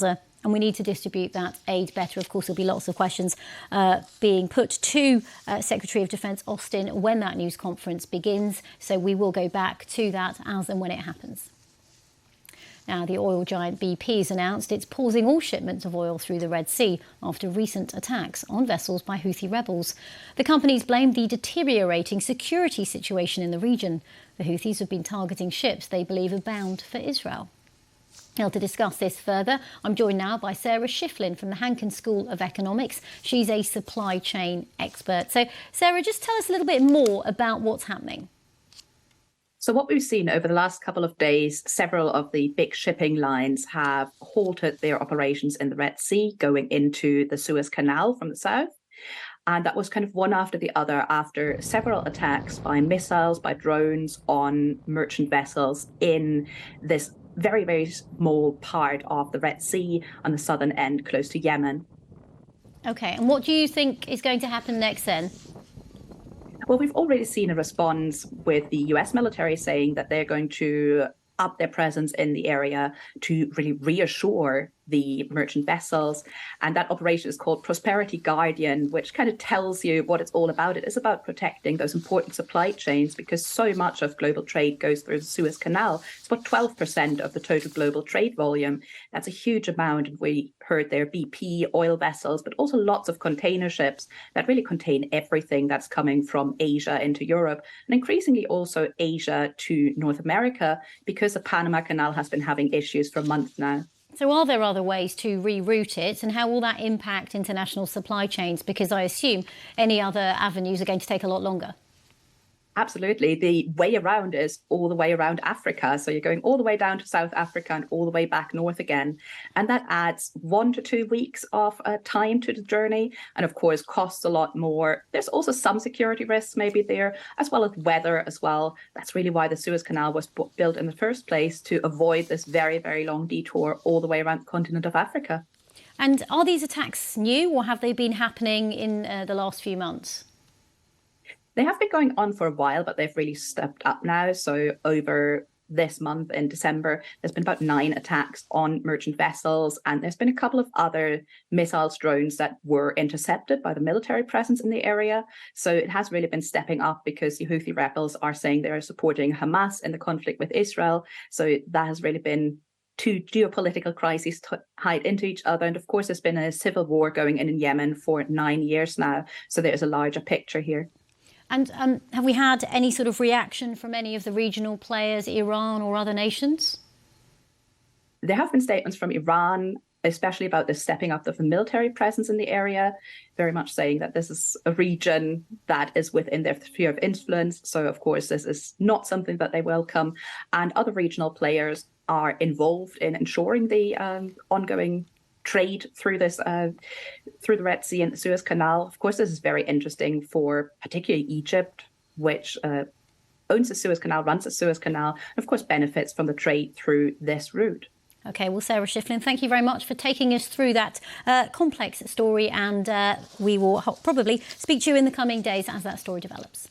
and we need to distribute that aid better. Of course, there'll be lots of questions being put to Secretary of Defence Austin when that news conference begins. So we will go back to that as and when it happens. Now, the oil giant BP has announced it's pausing all shipments of oil through the Red Sea after recent attacks on vessels by Houthi rebels. The company's blamed the deteriorating security situation in the region. The Houthis have been targeting ships they believe are bound for Israel. Now, to discuss this further, I'm joined now by Sarah Schiffling from the Hanken School of Economics. She's a supply chain expert. So, Sarah, just tell us a little bit more about what's happening. So what we've seen over the last couple of days, several of the big shipping lines have halted their operations in the Red Sea, going into the Suez Canal from the south. And that was kind of one after the other after several attacks by missiles, by drones on merchant vessels in this very, very small part of the Red Sea on the southern end, close to Yemen. OK, and what do you think is going to happen next then? Well, we've already seen a response with the US military saying that they're going to up their presence in the area to really reassure the merchant vessels. And that operation is called Prosperity Guardian, which kind of tells you what it's all about. It is about protecting those important supply chains because so much of global trade goes through the Suez Canal. It's about 12% of the total global trade volume. That's a huge amount. We heard there BP oil vessels, but also lots of container ships that really contain everything that's coming from Asia into Europe, and increasingly also Asia to North America, because the Panama Canal has been having issues for months now. So are there other ways to reroute it, and how will that impact international supply chains? Because I assume any other avenues are going to take a lot longer. Absolutely. The way around is all the way around Africa. So you're going all the way down to South Africa and all the way back north again. And that adds 1 to 2 weeks of time to the journey. And of course, costs a lot more. There's also some security risks maybe there, as well as weather as well. That's really why the Suez Canal was built in the first place, to avoid this very, very long detour all the way around the continent of Africa. And are these attacks new, or have they been happening in the last few months? They have been going on for a while, but they've really stepped up now. So over this month in December, there's been about 9 attacks on merchant vessels. And there's been a couple of other missiles, drones that were intercepted by the military presence in the area. So it has really been stepping up because the Houthi rebels are saying they are supporting Hamas in the conflict with Israel. So that has really been 2 geopolitical crises tied into each other. And of course, there's been a civil war going in Yemen for 9 years now. So there's a larger picture here. And have we had any sort of reaction from any of the regional players, Iran or other nations? There have been statements from Iran, especially about the stepping up of the military presence in the area, very much saying that this is a region that is within their sphere of influence. So, of course, this is not something that they welcome. And other regional players are involved in ensuring the ongoing trade through this, through the Red Sea and the Suez Canal. Of course, this is very interesting for particularly Egypt, which owns the Suez Canal, runs the Suez Canal, and of course benefits from the trade through this route. OK, well, Sarah Schiffling, thank you very much for taking us through that complex story, and we will probably speak to you in the coming days as that story develops.